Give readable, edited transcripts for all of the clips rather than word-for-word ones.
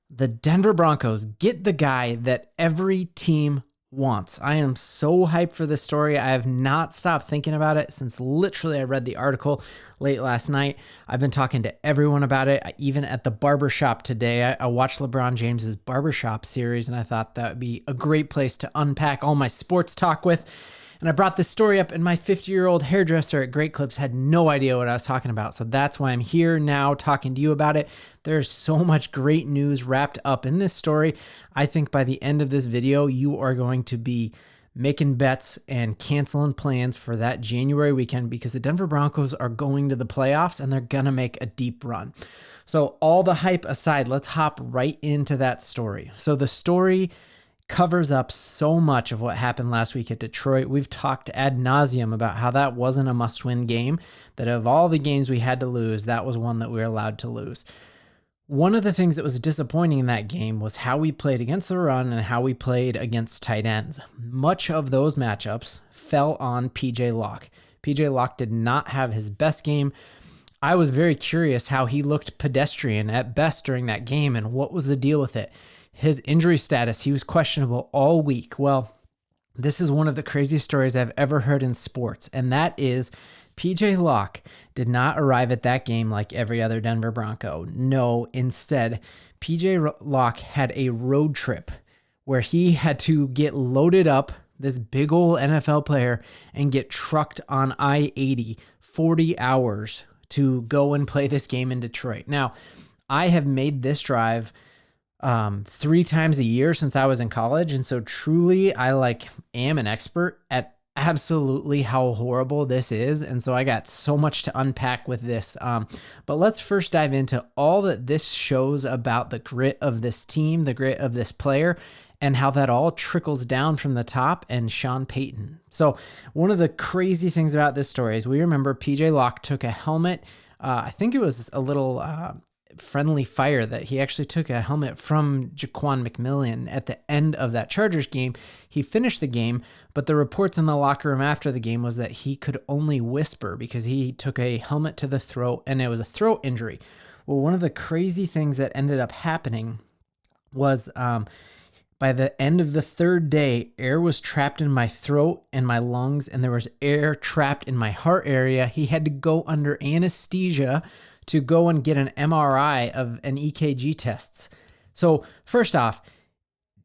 The Denver Broncos get the guy that every team wants. I am so hyped for this story. I have not stopped thinking about it since literally I read the article late last night. I've been talking to everyone about it. Even at the barbershop today, I watched LeBron James's barbershop series, and I thought that would be a great place to unpack all my sports talk with. And I brought this story up, and my 50-year-old hairdresser at Great Clips had no idea what I was talking about. So that's why I'm here now talking to you about it. There's so much great news wrapped up in this story. I think by the end of this video, you are going to be making bets and canceling plans for that January weekend because the Denver Broncos are going to the playoffs and they're going to make a deep run. So all the hype aside, let's hop right into that story. So the story covers up so much of what happened last week at Detroit. We've talked ad nauseum about how that wasn't a must-win game, that of all the games we had to lose, that was one that we were allowed to lose. One of the things that was disappointing in that game was how we played against the run and how we played against tight ends. Much of those matchups fell on PJ Locke. PJ Locke did not have his best game. I was very curious how he looked pedestrian at best during that game and what was the deal with it. His injury status, he was questionable all week. Well, this is one of the craziest stories I've ever heard in sports, and that is PJ Locke did not arrive at that game like every other Denver Bronco. No, instead, PJ Locke had a road trip where he had to get loaded up, this big old NFL player, and get trucked on I-80 40 hours to go and play this game in Detroit. Now, I have made this drive 3 times a year since I was in college. And so truly I am an expert at absolutely how horrible this is. And so I got so much to unpack with this. But let's first dive into all that this shows about the grit of this team, the grit of this player, and how that all trickles down from the top and Sean Payton. So one of the crazy things about this story is we remember PJ Locke took a helmet. I think it was a little, friendly fire that he actually took a helmet from Jaquan McMillian at the end of that Chargers game. He finished the game, but the reports in the locker room after the game was that he could only whisper because he took a helmet to the throat and it was a throat injury. Well, one of the crazy things that ended up happening was by the end of the 3rd day, air was trapped in my throat and my lungs, and there was air trapped in my heart area. He had to go under anesthesia to go and get an MRI of an EKG tests. So first off,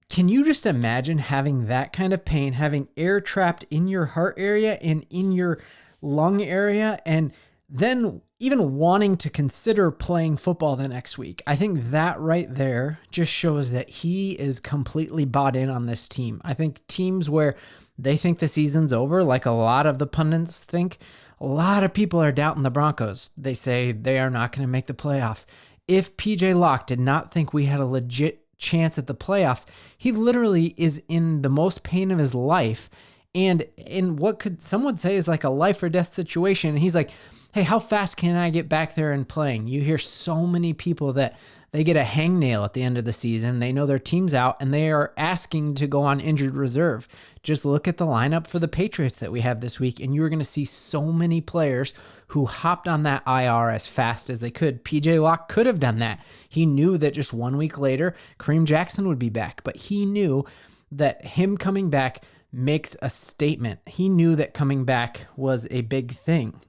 can you just imagine having that kind of pain, having air trapped in your heart area and in your lung area, and then even wanting to consider playing football the next week? I think that right there just shows that he is completely bought in on this team. I think teams where they think the season's over, like a lot of the pundits think, a lot of people are doubting the Broncos. They say they are not going to make the playoffs. If PJ Locke did not think we had a legit chance at the playoffs, he literally is in the most pain of his life and in what could someone say is like a life or death situation. And he's like, hey, how fast can I get back there and playing? You hear so many people that they get a hangnail at the end of the season. They know their team's out and they are asking to go on injured reserve. Just look at the lineup for the Patriots that we have this week, and you're going to see so many players who hopped on that IR as fast as they could. PJ Locke could have done that. He knew that just 1 week later, Kareem Jackson would be back, but he knew that him coming back makes a statement. He knew that coming back was a big thing.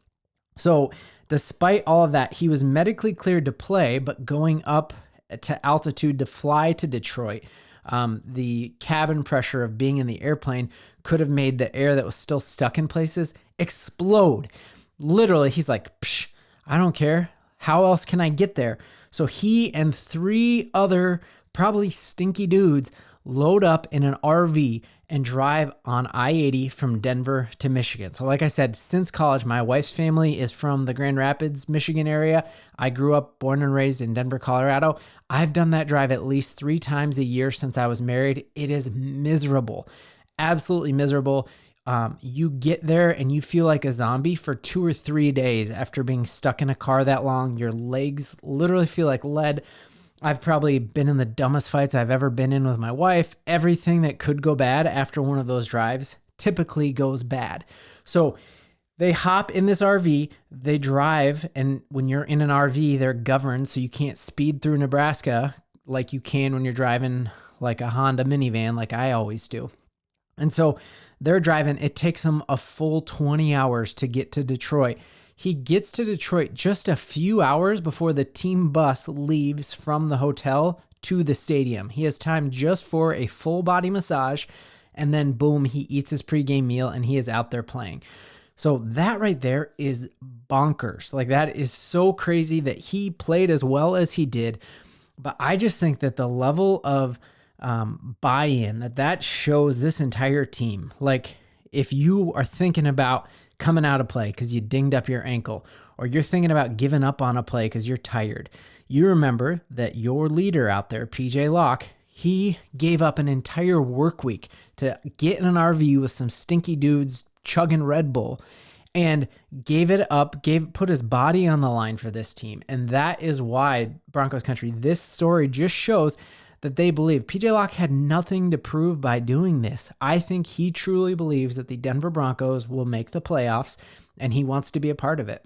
So despite all of that, he was medically cleared to play, but going up to altitude to fly to Detroit, the cabin pressure of being in the airplane could have made the air that was still stuck in places explode. Literally, he's like, psh, I don't care. How else can I get there? So he and 3 other probably stinky dudes load up in an RV and drive on I-80 from Denver to Michigan. So like I said, since college, my wife's family is from the Grand Rapids, Michigan area. I grew up, born and raised in Denver, Colorado. I've done that drive at least 3 times a year since I was married. It is miserable, absolutely miserable. You get there and you feel like a zombie for 2 or 3 days after being stuck in a car that long. Your legs literally feel like lead. I've probably been in the dumbest fights I've ever been in with my wife. Everything that could go bad after one of those drives typically goes bad. So they hop in this RV, they drive, and when you're in an RV, they're governed, so you can't speed through Nebraska like you can when you're driving like a Honda minivan, like I always do. And so they're driving. It takes him a full 20 hours to get to Detroit. He gets to Detroit just a few hours before the team bus leaves from the hotel to the stadium. He has time just for a full body massage, and then boom, he eats his pregame meal and he is out there playing. So that right there is bonkers. Like, that is so crazy that he played as well as he did. But I just think that the level of buy-in that shows this entire team. Like, if you are thinking about coming out of play because you dinged up your ankle, or you're thinking about giving up on a play because you're tired, you remember that your leader out there, PJ Locke, he gave up an entire work week to get in an RV with some stinky dudes chugging Red Bull, and gave it up, put his body on the line for this team. And that is why, Broncos country, this story just shows that they believe. PJ Locke had nothing to prove by doing this. I think he truly believes that the Denver Broncos will make the playoffs, and he wants to be a part of it.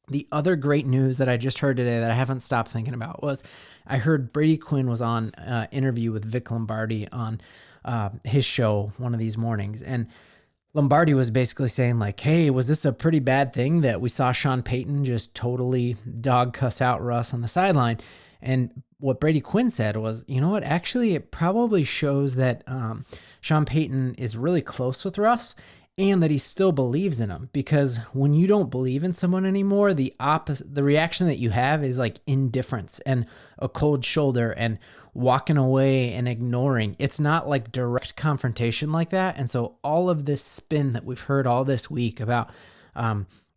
The other great news that I just heard today that I haven't stopped thinking about was I heard Brady Quinn was on an interview with Vic Lombardi on his show one of these mornings. And Lombardi was basically saying like, hey, was this a pretty bad thing that we saw Sean Payton just totally dog cuss out Russ on the sideline? And what Brady Quinn said was, you know what, actually it probably shows that Sean Payton is really close with Russ, and that he still believes in him. Because when you don't believe in someone anymore, the reaction that you have is like indifference and a cold shoulder and walking away and ignoring. It's not like direct confrontation like that. And so all of this spin that we've heard all this week about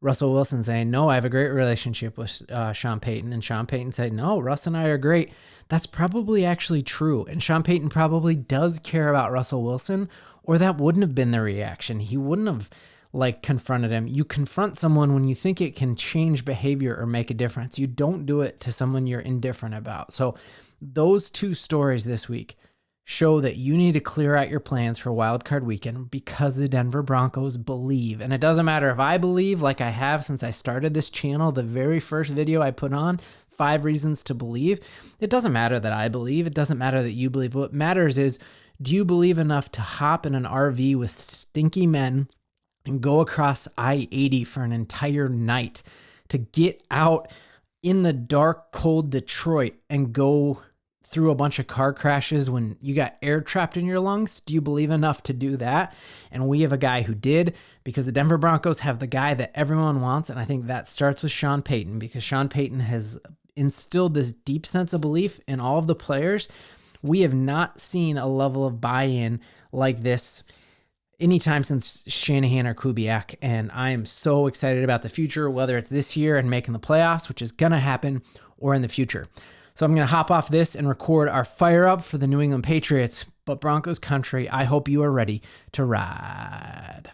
Russell Wilson saying, no, I have a great relationship with Sean Payton, and Sean Payton said, no, Russ and I are great. That's probably actually true. And Sean Payton probably does care about Russell Wilson, or that wouldn't have been the reaction. He wouldn't have like confronted him. You confront someone when you think it can change behavior or make a difference. You don't do it to someone you're indifferent about. So those two stories this week show that you need to clear out your plans for wildcard weekend, because the Denver Broncos believe. And it doesn't matter if I believe, like I have since I started this channel, the very first video I put on, 5 reasons to believe. It doesn't matter that I believe. It doesn't matter that you believe. What matters is, do you believe enough to hop in an RV with stinky men and go across I-80 for an entire night, to get out in the dark, cold Detroit and go through a bunch of car crashes when you got air trapped in your lungs? Do you believe enough to do that? And we have a guy who did, because the Denver Broncos have the guy that everyone wants. And I think that starts with Sean Payton, because Sean Payton has instilled this deep sense of belief in all of the players. We have not seen a level of buy-in like this anytime since Shanahan or Kubiak. And I am so excited about the future, whether it's this year and making the playoffs, which is going to happen, or in the future. So I'm going to hop off this and record our fire up for the New England Patriots. But Broncos country, I hope you are ready to ride.